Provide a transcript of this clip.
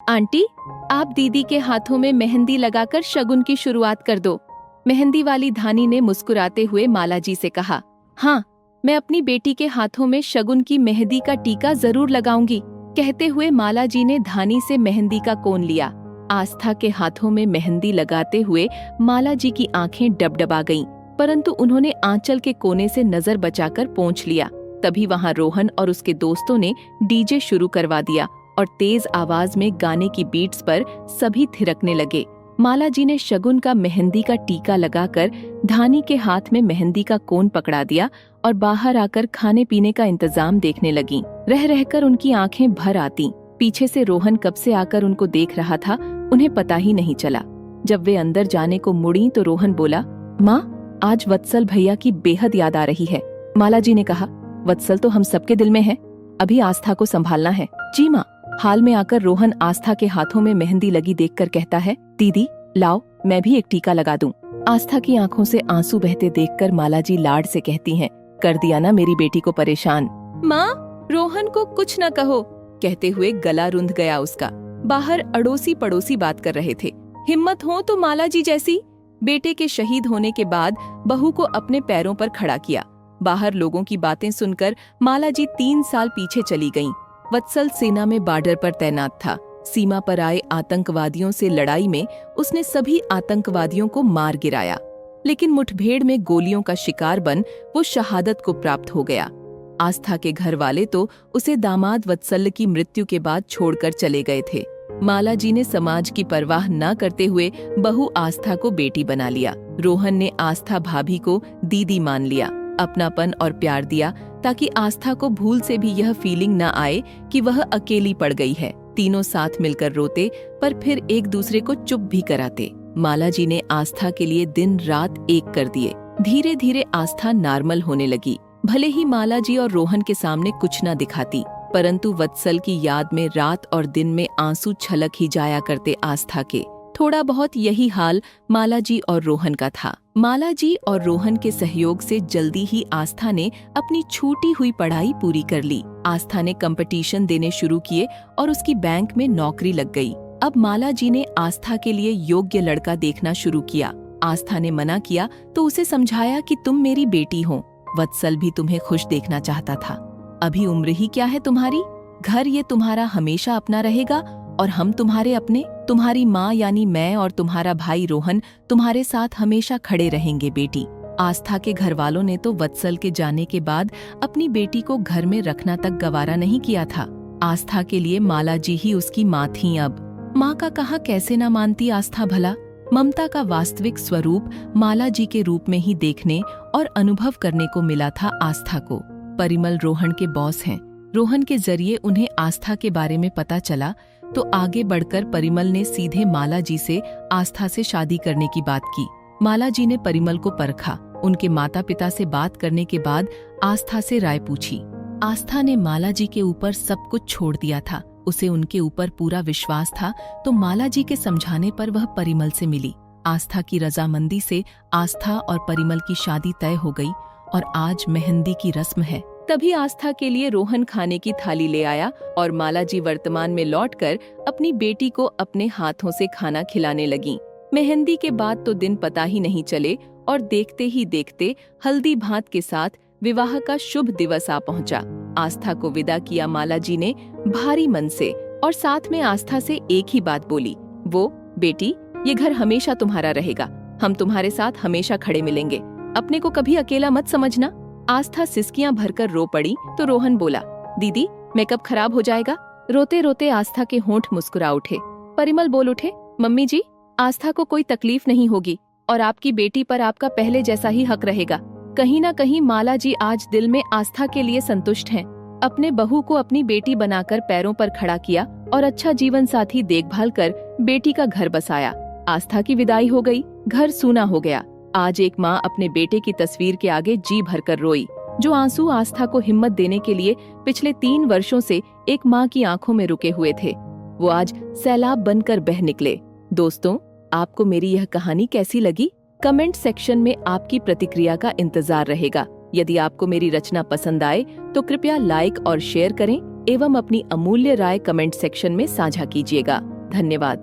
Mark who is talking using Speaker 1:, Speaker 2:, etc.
Speaker 1: Aunty, आप दीदी के हाथों में मेहंदी लगाकर शगुन की शुरुआत कर दो। मेहंदी वाली धानी ने मुस्कुराते हुए माला जी से कहा। हाँ, मैं अपनी बेटी के हाथों में शगुन की मेहंदी का टीका जरूर लगाऊंगी। कहते हुए माला जी ने धानी से मेहंदी का कोन लिया। आस्था के हाथों में मेहंदी लगाते हुए माला जी की आंखें डबडबा गईं, परंतु उन्होंने आंचल के कोने से नजर बचाकर पोंछ लिया। तभी वहां रोहन और उसके दोस्तों ने डीजे शुरू करवा दिया और तेज आवाज में गाने की बीट्स पर सभी थिरकने लगे। माला जी ने शगुन का मेहंदी का टीका लगाकर धानी के हाथ में मेहंदी का कोन पकड़ा दिया और बाहर आकर खाने पीने का इंतजाम देखने लगी। रह रहकर उनकी आंखें भर आती। पीछे से रोहन कब से आकर उनको देख रहा था, उन्हें पता ही नहीं चला। जब वे अंदर जाने को मुड़ी तो रोहन बोला, माँ, आज वत्सल भैया की बेहद याद आ रही है। माला जी ने कहा, वत्सल तो हम सबके दिल में है, अभी आस्था को संभालना है। जी माँ। हाल में आकर रोहन आस्था के हाथों में मेहंदी लगी देखकर कहता है, दीदी लाओ, मैं भी एक टीका लगा दूं। आस्था की आंखों से आंसू बहते देखकर माला जी लाड से कहती हैं, कर दिया ना मेरी बेटी को परेशान। माँ, रोहन को कुछ न कहो, कहते हुए गला रुंध गया उसका। बाहर अड़ोसी पड़ोसी बात कर रहे थे। हिम्मत हो तो माला जी जैसी। बेटे के शहीद होने के बाद बहू को अपने पैरों पर खड़ा किया। बाहर लोगों की बातें सुनकर माला जी 3 साल पीछे चली गईं। वत्सल सेना में बॉर्डर पर तैनात था। सीमा पर आए आतंकवादियों से लड़ाई में उसने सभी आतंकवादियों को मार गिराया, लेकिन मुठभेड़ में गोलियों का शिकार बन वो शहादत को प्राप्त हो गया। आस्था के घर वाले तो उसे दामाद वत्सल की मृत्यु के बाद छोड़कर चले गए थे। माला जी ने समाज की परवाह न करते हुए बहू आस्था को बेटी बना लिया। रोहन ने आस्था भाभी को दीदी मान लिया, अपनापन और प्यार दिया ताकि आस्था को भूल से भी यह फीलिंग न आए कि वह अकेली पड़ गई है। तीनों साथ मिलकर रोते, पर फिर एक दूसरे को चुप भी कराते। माला जी ने आस्था के लिए दिन रात एक कर दिए। धीरे धीरे आस्था नॉर्मल होने लगी। भले ही माला जी और रोहन के सामने कुछ न दिखाती, परंतु वत्सल की याद में रात और दिन में आंसू छलक ही जाया करते आस्था के। थोड़ा बहुत यही हाल माला जी और रोहन का था। माला जी और रोहन के सहयोग से जल्दी ही आस्था ने अपनी छूटी हुई पढ़ाई पूरी कर ली। आस्था ने कंपटीशन देने शुरू किए और उसकी बैंक में नौकरी लग गई। अब माला जी ने आस्था के लिए योग्य लड़का देखना शुरू किया। आस्था ने मना किया तो उसे समझाया कि तुम मेरी बेटी हो, वत्सल भी तुम्हें खुश देखना चाहता था। अभी उम्र ही क्या है तुम्हारी, घर ये तुम्हारा हमेशा अपना रहेगा और हम तुम्हारे अपने। तुम्हारी माँ यानी मैं और तुम्हारा भाई रोहन तुम्हारे साथ हमेशा खड़े रहेंगे बेटी। आस्था के घर वालों ने तो वत्सल के जाने के बाद अपनी बेटी को घर में रखना तक गवारा नहीं किया था। आस्था के लिए माला जी ही उसकी माँ थी। अब माँ का कहा कैसे न मानती आस्था भला। ममता का वास्तविक स्वरूप माला जी के रूप में ही देखने और अनुभव करने को मिला था आस्था को। परिमल रोहन के बॉस हैं। रोहन के जरिए उन्हें आस्था के बारे में पता चला तो आगे बढ़कर परिमल ने सीधे माला जी से आस्था से शादी करने की बात की। माला जी ने परिमल को परखा। उनके माता पिता से बात करने के बाद आस्था से राय पूछी। आस्था ने माला जी के ऊपर सब कुछ छोड़ दिया था। उसे उनके ऊपर पूरा विश्वास था, तो माला जी के समझाने पर वह परिमल से मिली। आस्था की रजामंदी से आस्था और परिमल की शादी तय हो गई और आज मेहंदी की रस्म है। तभी आस्था के लिए रोहन खाने की थाली ले आया और माला जी वर्तमान में लौटकर अपनी बेटी को अपने हाथों से खाना खिलाने लगी। मेहंदी के बाद तो दिन पता ही नहीं चले और देखते ही देखते हल्दी भात के साथ विवाह का शुभ दिवस आ पहुंचा। आस्था को विदा किया माला जी ने भारी मन से और साथ में आस्था से एक ही बात बोली, वो बेटी, ये घर हमेशा तुम्हारा रहेगा। हम तुम्हारे साथ हमेशा खड़े मिलेंगे। अपने को कभी अकेला मत समझना। आस्था सिसकियां भरकर रो पड़ी तो रोहन बोला, दीदी मेकअप खराब हो जाएगा। रोते रोते आस्था के होंठ मुस्कुरा उठे। परिमल बोल उठे, मम्मी जी, आस्था को कोई तकलीफ नहीं होगी और आपकी बेटी पर आपका पहले जैसा ही हक रहेगा। कहीं ना कहीं माला जी आज दिल में आस्था के लिए संतुष्ट हैं। अपने बहू को अपनी बेटी बनाकर पैरों पर खड़ा किया और अच्छा जीवन साथी देखभाल कर बेटी का घर बसाया। आस्था की विदाई हो गई, घर सूना हो गया। आज एक माँ अपने बेटे की तस्वीर के आगे जी भरकर रोई। जो आंसू आस्था को हिम्मत देने के लिए पिछले 3 वर्षों से एक माँ की आंखों में रुके हुए थे, वो आज सैलाब बनकर बह निकले। दोस्तों, आपको मेरी यह कहानी कैसी लगी? कमेंट सेक्शन में आपकी प्रतिक्रिया का इंतजार रहेगा। यदि आपको मेरी रचना पसंद आए तो कृपया लाइक और शेयर करें। एवं अपनी अमूल्य राय कमेंट सेक्शन में साझा कीजिएगा। धन्यवाद।